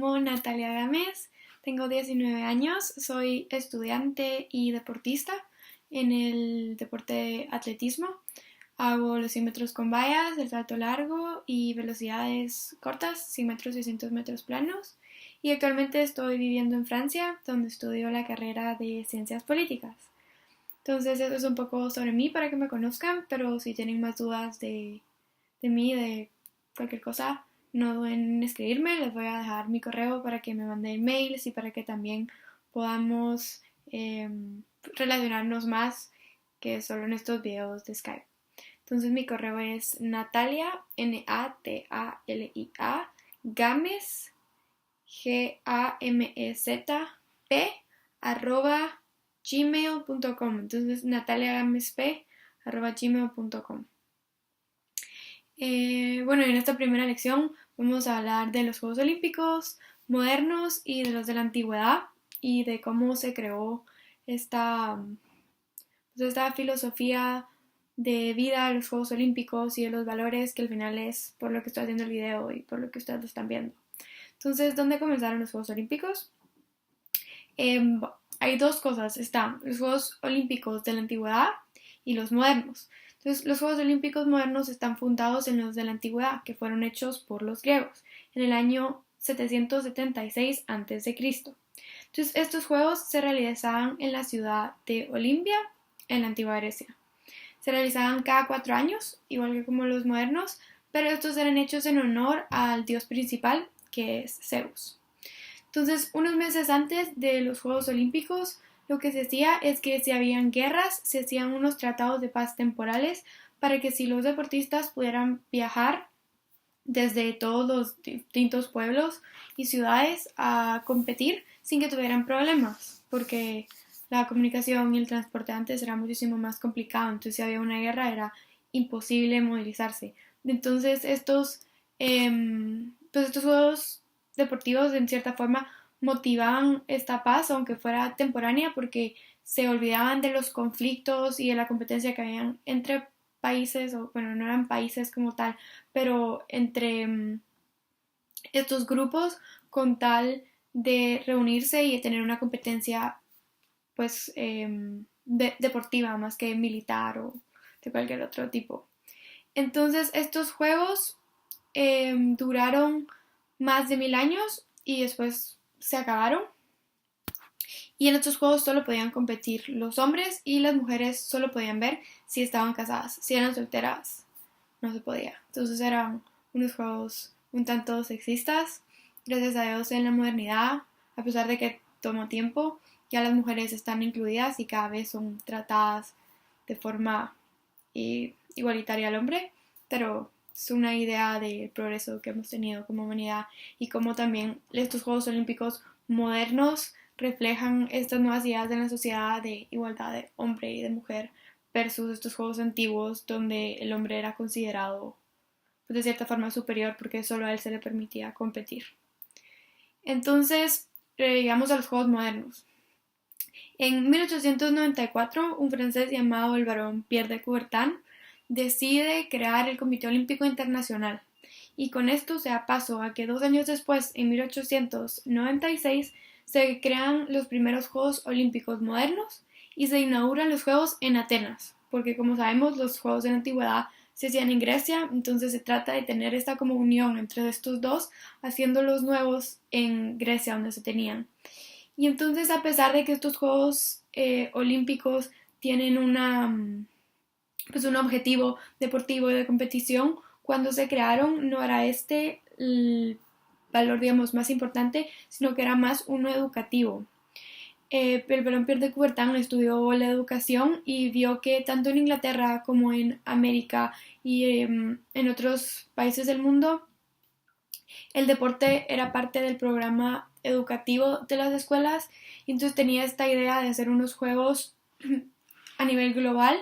llamo Natalia Gámez, tengo 19 años, soy estudiante y deportista en el deporte de atletismo. Hago los 100 metros con vallas, el salto largo y velocidades cortas, 100 metros y 600 metros planos. Y actualmente estoy viviendo en Francia, donde estudio la carrera de ciencias políticas. Entonces eso es un poco sobre mí para que me conozcan, pero si tienen más dudas de mí, de cualquier cosa, no duden en escribirme. Les voy a dejar mi correo para que me manden mails y para que también podamos relacionarnos más que solo en estos videos de Skype. Entonces mi correo es Natalia, Natalia, Gámez, Gamezp, @gmail.com. Entonces nataliagamezp@gmail.com. Bueno, en esta primera lección vamos a hablar de los Juegos Olímpicos modernos y de los de la antigüedad y de cómo se creó esta filosofía de vida de los Juegos Olímpicos y de los valores que al final es por lo que estoy haciendo el video y por lo que ustedes lo están viendo. Entonces, ¿dónde comenzaron los Juegos Olímpicos? Hay dos cosas, están los Juegos Olímpicos de la antigüedad y los modernos. Entonces, los Juegos Olímpicos modernos están fundados en los de la antigüedad, que fueron hechos por los griegos en el año 776 a.C. Entonces, estos Juegos se realizaban en la ciudad de Olimpia, en la antigua Grecia. Se realizaban cada 4 años, igual que como los modernos, pero estos eran hechos en honor al dios principal, que es Zeus. Entonces, unos meses antes de los Juegos Olímpicos, lo que se hacía es que si habían guerras, se hacían unos tratados de paz temporales para que si los deportistas pudieran viajar desde todos los distintos pueblos y ciudades a competir sin que tuvieran problemas, porque la comunicación y el transporte antes era muchísimo más complicado, entonces si había una guerra era imposible movilizarse. Entonces estos juegos deportivos en cierta forma motivaban esta paz, aunque fuera temporánea, porque se olvidaban de los conflictos y de la competencia que habían entre países, o bueno, no eran países como tal, pero entre estos grupos con tal de reunirse y de tener una competencia pues deportiva más que militar o de cualquier otro tipo. Entonces estos juegos duraron más de 1000 años y después se acabaron. Y en estos juegos solo podían competir los hombres y las mujeres solo podían ver si estaban casadas. Si eran solteras, no se podía. Entonces eran unos juegos un tanto sexistas. Gracias a Dios en la modernidad, a pesar de que tomó tiempo, ya las mujeres están incluidas y cada vez son tratadas de forma igualitaria al hombre, pero es una idea del progreso que hemos tenido como humanidad y como también estos Juegos Olímpicos modernos reflejan estas nuevas ideas en la sociedad de igualdad de hombre y de mujer versus estos juegos antiguos donde el hombre era considerado pues, de cierta forma superior porque solo a él se le permitía competir. Entonces, llegamos a los juegos modernos. En 1894, un francés llamado el barón Pierre de Coubertin decide crear el Comité Olímpico Internacional y con esto se da paso a que 2 años después, en 1896, se crean los primeros Juegos Olímpicos modernos y se inauguran los Juegos en Atenas, porque como sabemos los Juegos de la Antigüedad se hacían en Grecia, entonces se trata de tener esta como unión entre estos dos, haciendo los nuevos en Grecia donde se tenían. Y entonces a pesar de que estos Juegos Olímpicos tienen pues un objetivo deportivo y de competición, cuando se crearon no era este el valor, digamos, más importante, sino que era más uno educativo. El barón Pierre de Coubertin estudió la educación y vio que tanto en Inglaterra como en América y en otros países del mundo, el deporte era parte del programa educativo de las escuelas y entonces tenía esta idea de hacer unos juegos a nivel global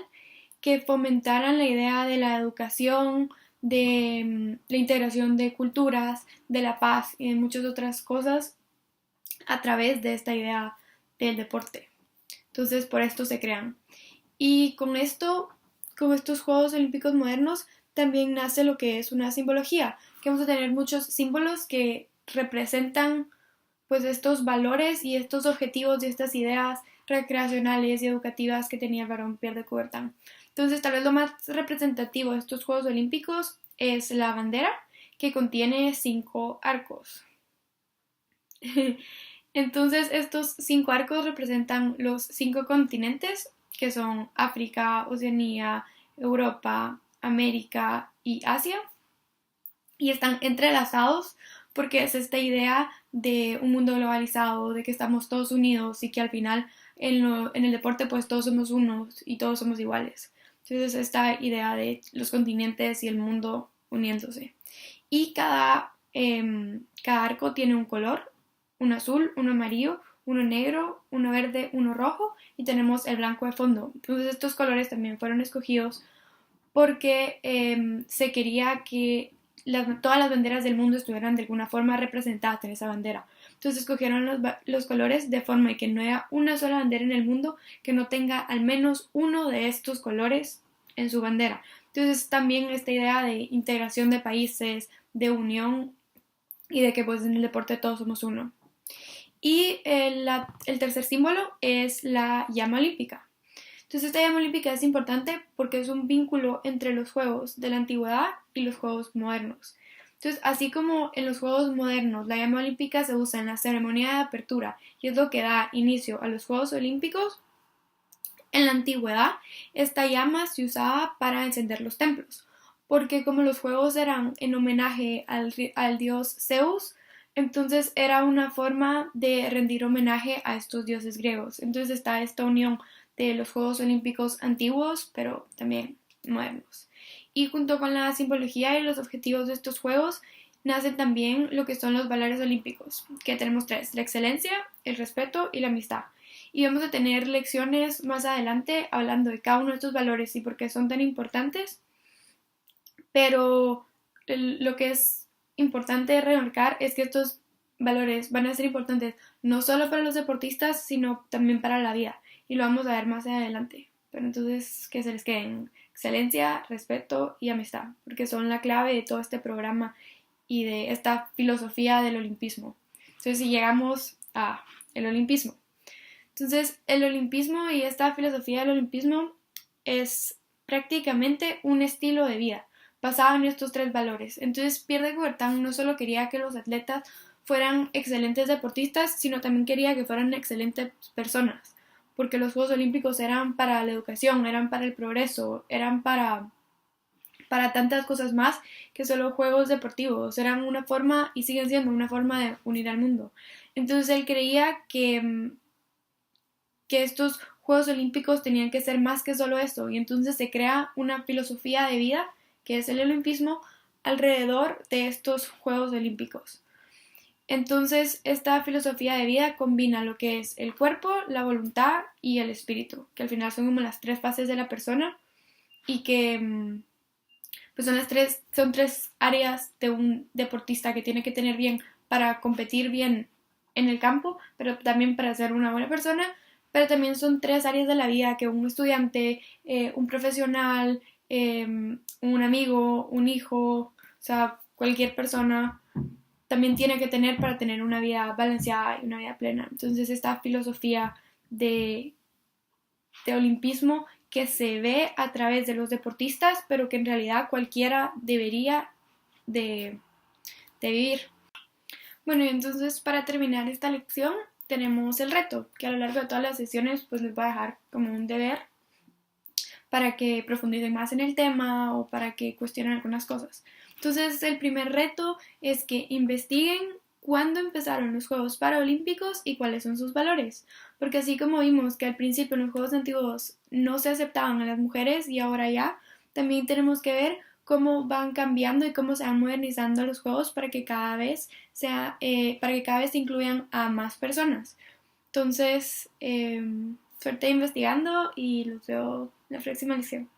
que fomentaran la idea de la educación, de la integración de culturas, de la paz y de muchas otras cosas a través de esta idea del deporte. Entonces por esto se crean. Y con estos Juegos Olímpicos modernos también nace lo que es una simbología, que vamos a tener muchos símbolos que representan pues estos valores y estos objetivos y estas ideas recreacionales y educativas que tenía el Barón Pierre de Coubertin. Entonces, tal vez lo más representativo de estos Juegos Olímpicos es la bandera, que contiene 5 arcos. Entonces, estos 5 arcos representan los 5 continentes, que son África, Oceanía, Europa, América y Asia, y están entrelazados porque es esta idea de un mundo globalizado, de que estamos todos unidos y que al final en el deporte pues todos somos unos y todos somos iguales. Entonces esta idea de los continentes y el mundo uniéndose. Y cada arco tiene un color, uno azul, uno amarillo, uno negro, uno verde, uno rojo y tenemos el blanco de fondo. Entonces estos colores también fueron escogidos porque se quería que todas las banderas del mundo estuvieran de alguna forma representadas en esa bandera. Entonces escogieron los colores de forma que no haya una sola bandera en el mundo que no tenga al menos uno de estos colores en su bandera. Entonces también esta idea de integración de países, de unión y de que pues en el deporte todos somos uno. Y el tercer símbolo es la llama olímpica. Entonces esta llama olímpica es importante porque es un vínculo entre los juegos de la antigüedad y los juegos modernos. Entonces, así como en los juegos modernos la llama olímpica se usa en la ceremonia de apertura y es lo que da inicio a los Juegos Olímpicos, en la antigüedad esta llama se usaba para encender los templos, porque como los juegos eran en homenaje al dios Zeus, entonces era una forma de rendir homenaje a estos dioses griegos. Entonces está esta unión de los Juegos Olímpicos antiguos, pero también modernos. Y junto con la simbología y los objetivos de estos Juegos, nacen también lo que son los valores olímpicos, que tenemos 3, la excelencia, el respeto y la amistad. Y vamos a tener lecciones más adelante hablando de cada uno de estos valores y por qué son tan importantes, pero lo que es importante remarcar es que estos valores van a ser importantes no solo para los deportistas, sino también para la vida, y lo vamos a ver más adelante. Pero entonces que se les queden excelencia, respeto y amistad, porque son la clave de todo este programa y de esta filosofía del olimpismo. Entonces, si llegamos a el olimpismo. Entonces, el olimpismo y esta filosofía del olimpismo es prácticamente un estilo de vida basado en estos 3 valores. Entonces, Pierre de Coubertin no solo quería que los atletas fueran excelentes deportistas, sino también quería que fueran excelentes personas, porque los Juegos Olímpicos eran para la educación, eran para el progreso, eran para tantas cosas más que solo juegos deportivos, eran una forma y siguen siendo una forma de unir al mundo. Entonces él creía que estos Juegos Olímpicos tenían que ser más que solo eso, y entonces se crea una filosofía de vida, que es el olimpismo, alrededor de estos Juegos Olímpicos. Entonces, esta filosofía de vida combina lo que es el cuerpo, la voluntad y el espíritu, que al final son como las 3 fases de la persona y que pues son 3 áreas de un deportista que tiene que tener bien para competir bien en el campo, pero también para ser una buena persona, pero también son 3 áreas de la vida que un estudiante, un profesional, un amigo, un hijo, o sea, cualquier persona también tiene que tener para tener una vida balanceada y una vida plena. Entonces esta filosofía de olimpismo que se ve a través de los deportistas, pero que en realidad cualquiera debería de vivir. Bueno, y entonces para terminar esta lección tenemos el reto, que a lo largo de todas las sesiones pues les voy a dejar como un deber para que profundicen más en el tema o para que cuestionen algunas cosas. Entonces el primer reto es que investiguen cuándo empezaron los Juegos Paralímpicos y cuáles son sus valores, porque así como vimos que al principio en los Juegos antiguos no se aceptaban a las mujeres y ahora ya, también tenemos que ver cómo van cambiando y cómo se van modernizando los juegos para que cada vez se incluyan a más personas. Entonces, suerte investigando y los veo en la próxima lección.